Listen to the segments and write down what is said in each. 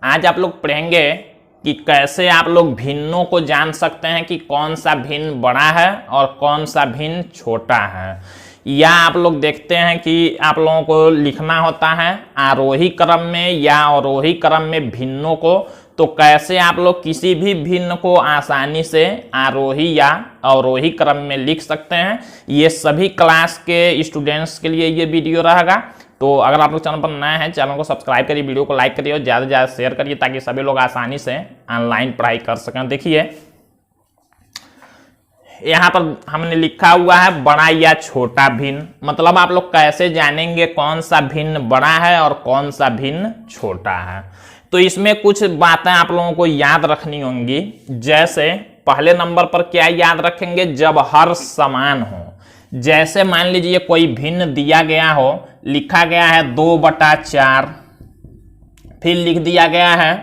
आज आप लोग पढ़ेंगे कि कैसे आप लोग भिन्नों को जान सकते हैं कि कौन सा भिन्न बड़ा है और कौन सा भिन्न छोटा है। या आप लोग देखते हैं कि आप लोगों को लिखना होता है आरोही क्रम में या अवरोही क्रम में भिन्नों को, तो कैसे आप लोग किसी भी भिन्न को आसानी से आरोही या अवरोही क्रम में लिख सकते हैं। ये सभी क्लास के स्टूडेंट्स के लिए ये वीडियो रहेगा। तो अगर आप लोग चैनल पर नए हैं, चैनल को सब्सक्राइब करिए, वीडियो को लाइक करिए और ज़्यादा से ज़्यादा शेयर करिए ताकि सभी लोग आसानी से ऑनलाइन पढ़ाई कर सकें। देखिए यहाँ पर हमने लिखा हुआ है बड़ा या छोटा भिन्न, मतलब आप लोग कैसे जानेंगे कौन सा भिन्न बड़ा है और कौन सा भिन्न छोटा है। तो इसमें कुछ बातें आप लोगों को याद रखनी होंगी। जैसे पहले नंबर पर क्या याद रखेंगे, जब हर समान हो। जैसे मान लीजिए कोई भिन्न दिया गया हो, लिखा गया है 2/4, फिर लिख दिया गया है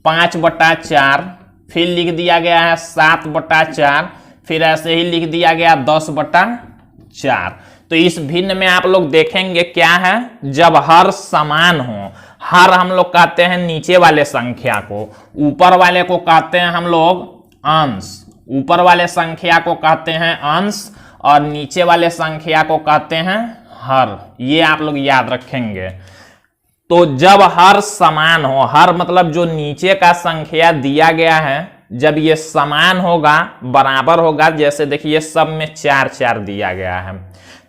5/4, फिर लिख दिया गया है 7/4, फिर ऐसे ही लिख दिया गया 10/4। तो इस भिन्न में आप लोग देखेंगे क्या है, जब हर समान हो। हर हम लोग कहते हैं नीचे वाले संख्या को, ऊपर वाले को कहते हैं हम लोग अंश। ऊपर वाले संख्या को कहते हैं अंश और नीचे वाले संख्या को कहते हैं हर। ये आप लोग याद रखेंगे। तो जब हर समान हो, हर मतलब जो नीचे का संख्या दिया गया है, जब ये समान होगा, बराबर होगा, जैसे देखिए सब में 4-4 दिया गया है,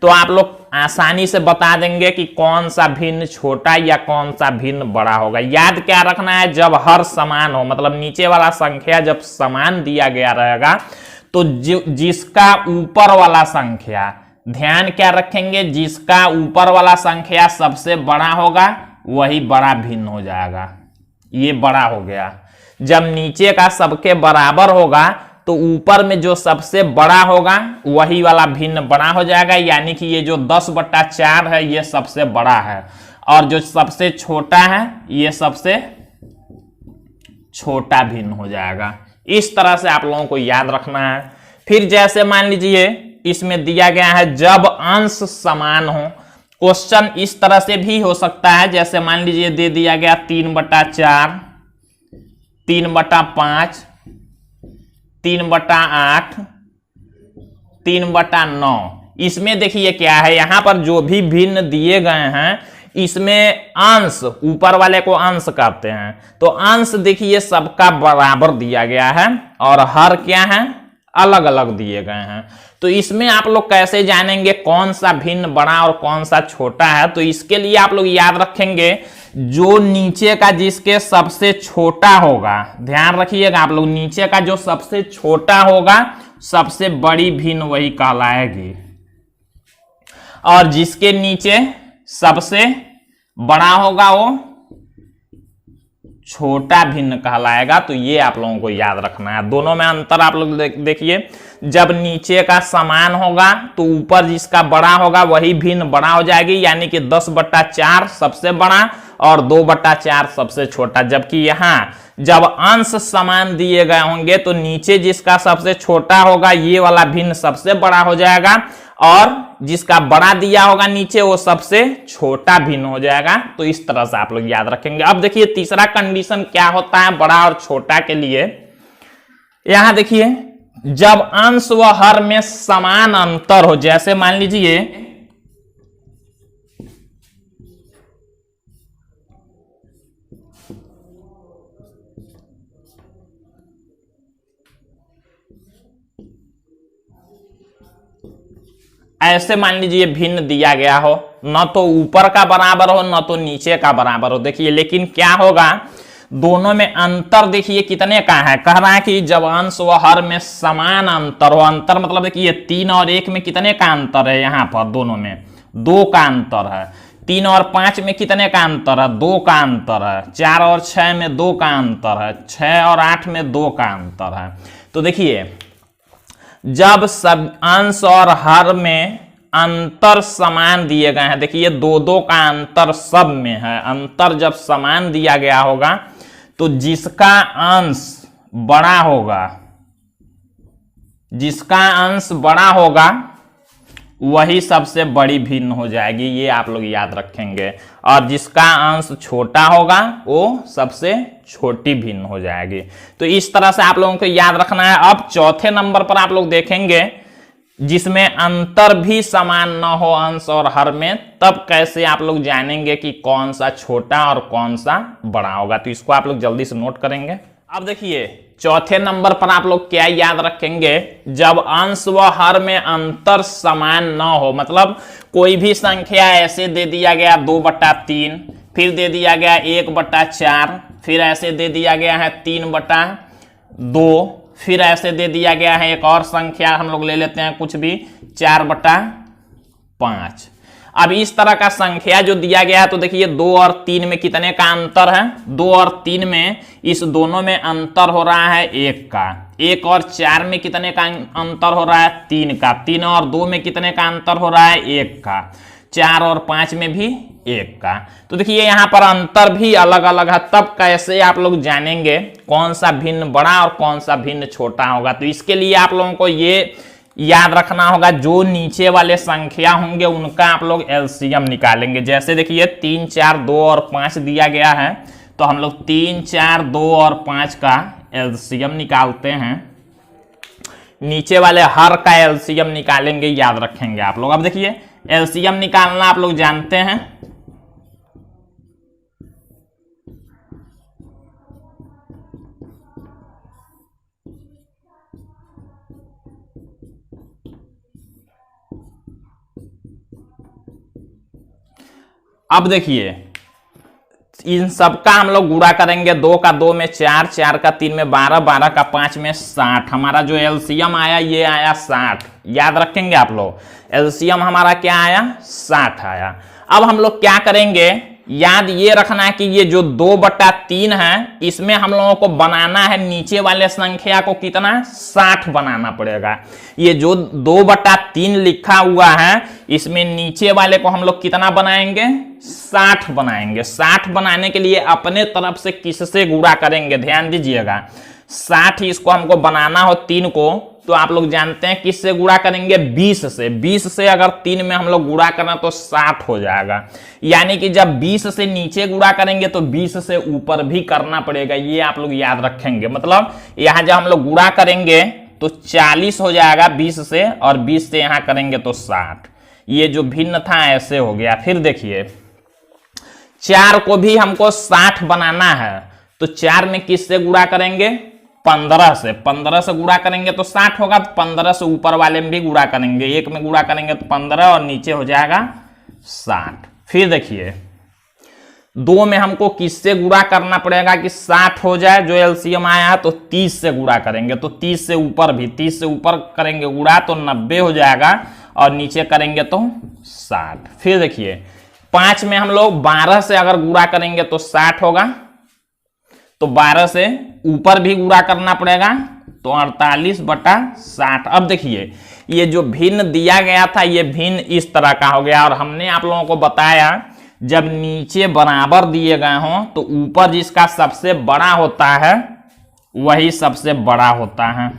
तो आप लोग आसानी से बता देंगे कि कौन सा भिन्न छोटा या कौन सा भिन्न बड़ा होगा। याद क्या रखना है, जब हर समान हो, मतलब नीचे वाला संख्या जब समान दिया गया रहेगा, तो जिसका ऊपर वाला संख्या, ध्यान क्या रखेंगे, जिसका ऊपर वाला संख्या सबसे बड़ा होगा वही बड़ा भिन्न हो जाएगा। ये बड़ा हो गया। जब नीचे का सबके बराबर होगा तो ऊपर में जो सबसे बड़ा होगा वही वाला भिन्न बड़ा हो जाएगा। यानी कि ये जो 10/4 है ये सबसे बड़ा है और जो सबसे छोटा है ये सबसे छोटा भिन्न हो जाएगा। इस तरह से आप लोगों को याद रखना है। फिर जैसे मान लीजिए इसमें दिया गया है जब अंश समान हो। क्वेश्चन इस तरह से भी हो सकता है, जैसे मान लीजिए दे दिया गया 3/4, 3/5, 3/8, 3/9। इसमें देखिए क्या है, यहां पर जो भी भिन्न दिए गए हैं इसमें अंश, ऊपर वाले को अंश कहते हैं, तो अंश देखिए सबका बराबर दिया गया है और हर क्या है, अलग अलग दिए गए हैं। तो इसमें आप लोग कैसे जानेंगे कौन सा भिन्न बड़ा और कौन सा छोटा है। तो इसके लिए आप लोग याद रखेंगे जो नीचे का जिसके सबसे छोटा होगा, ध्यान रखिएगा आप लोग, नीचे का जो सबसे छोटा होगा सबसे बड़ी भिन्न वही कहलाएगी और जिसके नीचे सबसे बड़ा होगा वो छोटा भिन्न कहलाएगा। तो ये आप लोगों को याद रखना है। दोनों में अंतर आप लोग देखिए, जब नीचे का समान होगा तो ऊपर जिसका बड़ा होगा वही भिन्न बड़ा हो जाएगी। यानी कि 10/4 सबसे बड़ा और 2/4 सबसे छोटा। जबकि यहाँ जब अंश समान दिए गए होंगे तो नीचे जिसका सबसे छोटा होगा ये वाला भिन्न सबसे बड़ा हो जाएगा और जिसका बड़ा दिया होगा नीचे वो सबसे छोटा भिन्न हो जाएगा। तो इस तरह से आप लोग याद रखेंगे। अब देखिए तीसरा कंडीशन क्या होता है बड़ा और छोटा के लिए। यहां देखिए जब अंश व हर में समान अंतर हो, जैसे मान लीजिए ऐसे मान लीजिए भिन्न दिया गया हो, न तो ऊपर का बराबर हो न तो नीचे का बराबर हो। देखिए लेकिन क्या होगा, दोनों में अंतर देखिए कितने का है, कह रहा है कि जब अंश व हर में समान अंतर हो। अंतर मतलब देखिए 3 और 1 में कितने का अंतर है, यहाँ पर दोनों में 2 का अंतर है। 3 और 5 में कितने का अंतर है, 2 का अंतर है। 4 और 6 में 2 का अंतर है। 6 और 8 में 2 का अंतर है। तो देखिए जब सब अंश और हर में अंतर समान दिए गए हैं, देखिए 2-2 का अंतर सब में है। अंतर जब समान दिया गया होगा तो जिसका अंश बड़ा होगा, जिसका अंश बड़ा होगा वही सबसे बड़ी भिन्न हो जाएगी, ये आप लोग याद रखेंगे। और जिसका अंश छोटा होगा वो सबसे छोटी भिन्न हो जाएगी। तो इस तरह से आप लोगों को याद रखना है। अब चौथे नंबर पर आप लोग देखेंगे जिसमें अंतर भी समान न हो अंश और हर में, तब कैसे आप लोग जानेंगे कि कौन सा छोटा और कौन सा बड़ा होगा। तो इसको आप लोग जल्दी से नोट करेंगे। अब देखिए चौथे नंबर पर आप लोग क्या याद रखेंगे, जब अंश व हर में अंतर समान न हो, मतलब कोई भी संख्या ऐसे दे दिया गया 2/3, फिर दे दिया गया 1/4, फिर ऐसे दे दिया गया है 3/2, फिर ऐसे दे दिया गया है एक और संख्या हम लोग ले लेते हैं कुछ भी 4/5। अब इस तरह का संख्या जो दिया गया है तो देखिए 2 और 3 में कितने का अंतर है, 2 और 3 में इस दोनों में अंतर हो रहा है 1 का। 1 और 4 में कितने का अंतर हो रहा है 3 का। 3 और 2 में कितने का अंतर हो रहा है 1 का। 4 और 5 में भी 1 का। तो देखिए यहाँ पर अंतर भी अलग अलग है, तब कैसे आप लोग जानेंगे कौन सा भिन्न बड़ा और कौन सा भिन्न छोटा होगा। तो इसके लिए आप लोगों को ये याद रखना होगा, जो नीचे वाले संख्या होंगे उनका आप लोग एलसीएम निकालेंगे। जैसे देखिए 3, 4, 2 और 5 दिया गया है, तो हम लोग 3, 4, 2 और 5 का एलसीएम निकालते हैं। नीचे वाले हर का एलसीएम निकालेंगे, याद रखेंगे आप लोग। अब देखिए एलसीएम निकालना आप लोग जानते हैं। अब देखिए इन सबका हम लोग गुणा करेंगे। 2 का 2 में 4, 4 का 3 में 12, 12 का 5 में 60। हमारा जो एलसीएम आया ये आया 60। याद रखेंगे आप लोग, एलसीएम हमारा क्या आया 60 आया। अब हम लोग क्या करेंगे, याद ये रखना है कि ये जो 2/3 है इसमें हम लोगों को बनाना है नीचे वाले संख्या को कितना 60 बनाना पड़ेगा। ये जो 2/3 लिखा हुआ है इसमें नीचे वाले को हम लोग कितना बनाएंगे 60 बनाएंगे। 60 बनाने के लिए अपने तरफ से किससे गुणा करेंगे, ध्यान दीजिएगा। 60 इसको हमको बनाना हो 3 को, तो आप लोग जानते हैं किससे गुणा करेंगे 20 से। 20 से अगर 3 में हम लोग गुणा करें तो 60 हो जाएगा। यानी कि जब 20 से नीचे गुणा करेंगे तो 20 से ऊपर भी करना पड़ेगा, ये आप लोग याद रखेंगे। मतलब यहां जब हम लोग गुणा करेंगे तो 40 हो जाएगा 20 से, और 20 से यहां करेंगे तो 60। ये जो भिन्न था ऐसे हो गया। फिर देखिए 4 को भी हमको 60 बनाना है, तो 4 में किससे गुणा करेंगे 15 से। 15 से गुणा करेंगे तो 60 होगा, तो 15 से ऊपर वाले में भी गुणा करेंगे। 1 में गुणा करेंगे तो 15 और नीचे हो जाएगा 60। फिर देखिए 2 में हमको किससे गुणा करना पड़ेगा कि 60 हो जाए, जो एलसीएम आया है, तो 30 से गुणा करेंगे। तो 30 से ऊपर भी 30 से ऊपर करेंगे गुणा तो 90 हो जाएगा, और नीचे करेंगे तो 60। फिर देखिए 5 में हम लोग 12 से अगर गुणा करेंगे तो 60 होगा, तो 12 से ऊपर भी गुणा करना पड़ेगा, तो 48/60। अब देखिए ये जो भिन्न दिया गया था ये भिन्न इस तरह का हो गया। और हमने आप लोगों को बताया जब नीचे बराबर दिए गए हों तो ऊपर जिसका सबसे बड़ा होता है वही सबसे बड़ा होता है।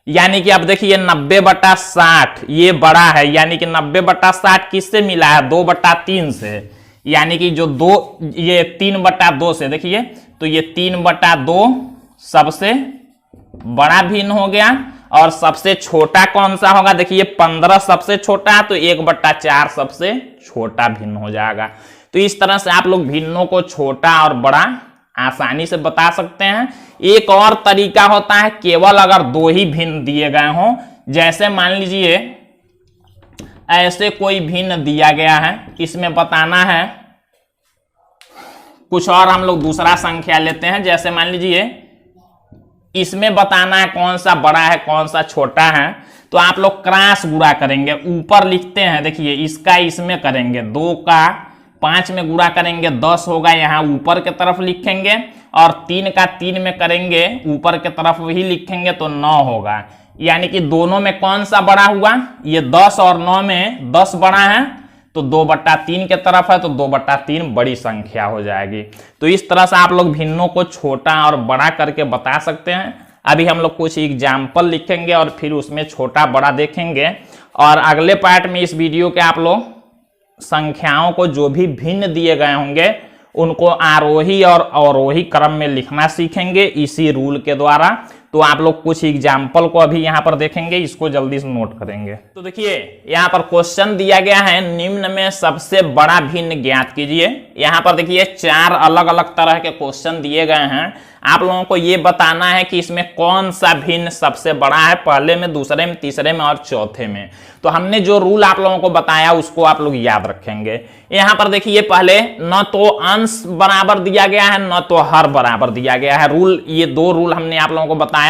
यानी कि अब देखिए 90/60 ये बड़ा है, यानी कि 90/60 किससे मिला है 2/3 से। यानी कि जो 2 ये 3/2 से, देखिए तो ये 3/2 सबसे बड़ा भिन्न हो गया। और सबसे छोटा कौन सा होगा, देखिए 15 सबसे छोटा है, तो 1/4 सबसे छोटा भिन्न हो जाएगा। तो इस तरह से आप लोग भिन्नों को छोटा और बड़ा आसानी से बता सकते हैं। एक और तरीका होता है, केवल अगर 2 ही भिन्न दिए गए हों, जैसे मान लीजिए ऐसे कोई भिन्न दिया गया है, इसमें बताना है कुछ और हम लोग दूसरा संख्या लेते हैं। जैसे मान लीजिए इसमें बताना है कौन सा बड़ा है कौन सा छोटा है, तो आप लोग क्रॉस गुणा करेंगे। ऊपर लिखते हैं, देखिए इसका इसमें करेंगे, 2 का 5 में गुणा करेंगे 10 होगा, यहाँ ऊपर के तरफ लिखेंगे। और 3 का 3 में करेंगे ऊपर के तरफ ही लिखेंगे तो 9 होगा। यानी कि दोनों में कौन सा बड़ा हुआ, ये 10 और 9 में 10 बड़ा है, तो 2/3 के तरफ है, तो 2/3 बड़ी संख्या हो जाएगी। तो इस तरह से आप लोग भिन्नों को छोटा और बड़ा करके बता सकते हैं। अभी हम लोग कुछ एग्जाम्पल लिखेंगे और फिर उसमें छोटा बड़ा देखेंगे, और अगले पार्ट में इस वीडियो के आप लोग संख्याओं को जो भी भिन्न दिए गए होंगे उनको आरोही और अवरोही क्रम में लिखना सीखेंगे इसी रूल के द्वारा। तो आप लोग कुछ एग्जाम्पल को अभी यहाँ पर देखेंगे, इसको जल्दी से नोट करेंगे। तो देखिए यहाँ पर क्वेश्चन दिया गया है, निम्न में सबसे बड़ा भिन्न ज्ञात कीजिए। यहाँ पर देखिए 4 अलग अलग तरह के क्वेश्चन दिए गए हैं। आप लोगों को ये बताना है कि इसमें कौन सा भिन्न सबसे बड़ा है, पहले में, दूसरे में, तीसरे में और चौथे में। तो हमने जो रूल आप लोगों को बताया उसको आप लोग याद रखेंगे। यहाँ पर देखिए पहले न तो अंश बराबर दिया गया है न तो हर बराबर दिया गया है। रूल, ये 2 रूल हमने आप लोगों को बताया।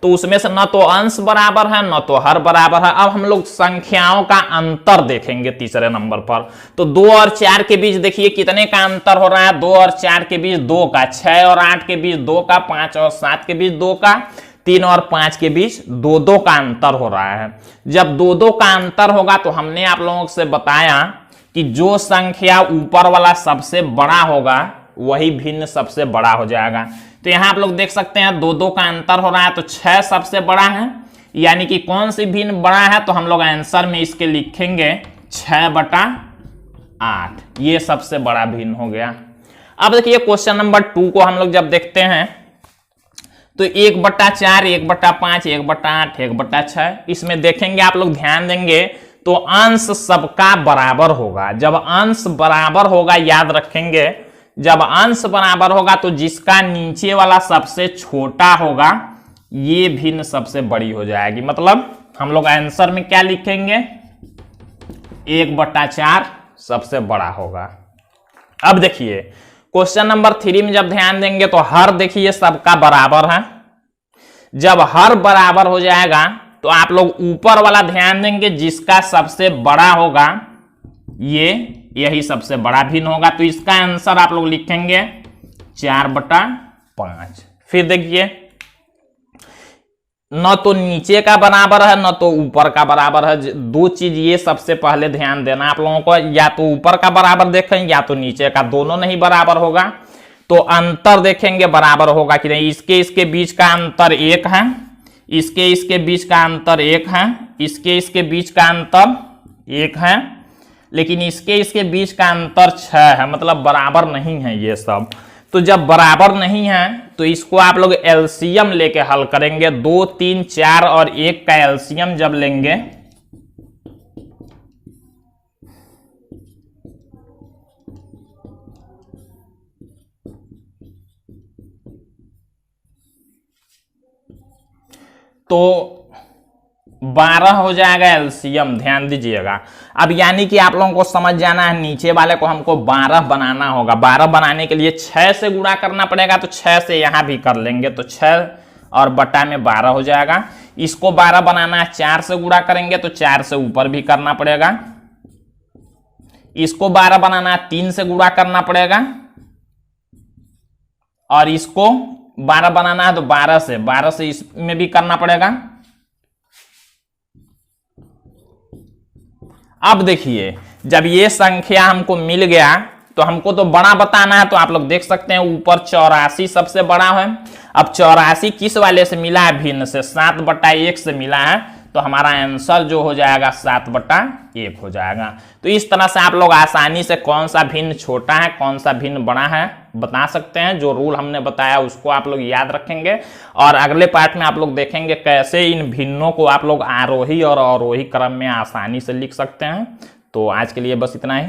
तो उसमें से न तो अंश बराबर है न तो हर बराबर है। अब हम लोग संख्याओं का अंतर देखेंगे तीसरे नंबर पर। तो 2 और 4 के बीच देखिए कितने का अंतर हो रहा है। 2 और 4 के बीच 2 का, 6 और 8 के बीच 2 का, 5 और 7 के बीच 2 का, 3 और 5 के बीच 2-2 का अंतर हो रहा है। जब 2-2 का अंतर होगा तो हमने आप लोगों से बताया कि जो संख्या ऊपर वाला सबसे बड़ा होगा वही भिन्न सबसे बड़ा हो जाएगा। तो यहां आप लोग देख सकते हैं 2-2 का अंतर हो रहा है, तो 6 सबसे बड़ा है, यानी कि कौन सी भिन्न बड़ा है, तो हम लोग आंसर में इसके लिखेंगे 6/8, ये सबसे बड़ा भिन्न हो गया। अब देखिए क्वेश्चन नंबर 2 को हम लोग जब देखते हैं तो 1/4, 1/5, 1/8, 1/6, इसमें देखेंगे आप लोग ध्यान देंगे तो अंश सबका बराबर होगा। जब अंश बराबर होगा, याद रखेंगे, जब अंश बराबर होगा तो जिसका नीचे वाला सबसे छोटा होगा ये भिन्न सबसे बड़ी हो जाएगी। मतलब हम लोग आंसर में क्या लिखेंगे, 1/4 सबसे बड़ा होगा। अब देखिए क्वेश्चन नंबर 3 में जब ध्यान देंगे तो हर देखिए सबका बराबर है। जब हर बराबर हो जाएगा तो आप लोग ऊपर वाला ध्यान देंगे, जिसका सबसे बड़ा होगा यही सबसे बड़ा भिन्न होगा। तो इसका आंसर आप लोग लिखेंगे 4/5। फिर देखिए न तो नीचे का बराबर है न तो ऊपर का बराबर है। 2 चीज ये सबसे पहले ध्यान देना आप लोगों को, या तो ऊपर का बराबर देखें या तो नीचे का, दोनों नहीं बराबर होगा। तो अंतर देखेंगे बराबर होगा कि नहीं। इसके बीच का अंतर 1 है, इसके बीच का अंतर 1 है, इसके बीच का अंतर 1 है, लेकिन इसके बीच का अंतर 6 है, मतलब बराबर नहीं है ये सब। तो जब बराबर नहीं है तो इसको आप लोग एलसीएम लेके हल करेंगे। 2, 3, 4 और 1 का एलसीएम जब लेंगे तो 12 हो जाएगा एलसीएम, ध्यान दीजिएगा। अब यानी कि आप लोगों को समझ जाना है, नीचे वाले को हमको 12 बनाना होगा। 12 बनाने के लिए 6 से गुणा करना पड़ेगा, तो 6 से यहां भी कर लेंगे तो 6 और बटा में 12 हो जाएगा। इसको 12 बनाना है, 4 से गुणा करेंगे तो 4 से ऊपर भी करना पड़ेगा। इसको 12 बनाना है, 3 से गुणा करना पड़ेगा, और इसको 12 बनाना है तो 12 से इसमें भी करना पड़ेगा। अब देखिए जब ये संख्या हमको मिल गया तो हमको तो बड़ा बताना है, तो आप लोग देख सकते हैं ऊपर 84 सबसे बड़ा है। अब 84 किस वाले से मिला है, भिन्न से, 7/1 से मिला है, तो हमारा आंसर जो हो जाएगा 7/1 हो जाएगा। तो इस तरह से आप लोग आसानी से कौन सा भिन्न छोटा है कौन सा भिन्न बड़ा है बता सकते हैं। जो रूल हमने बताया उसको आप लोग याद रखेंगे, और अगले पार्ट में आप लोग देखेंगे कैसे इन भिन्नों को आप लोग आरोही और अवरोही क्रम में आसानी से लिख सकते हैं। तो आज के लिए बस इतना ही।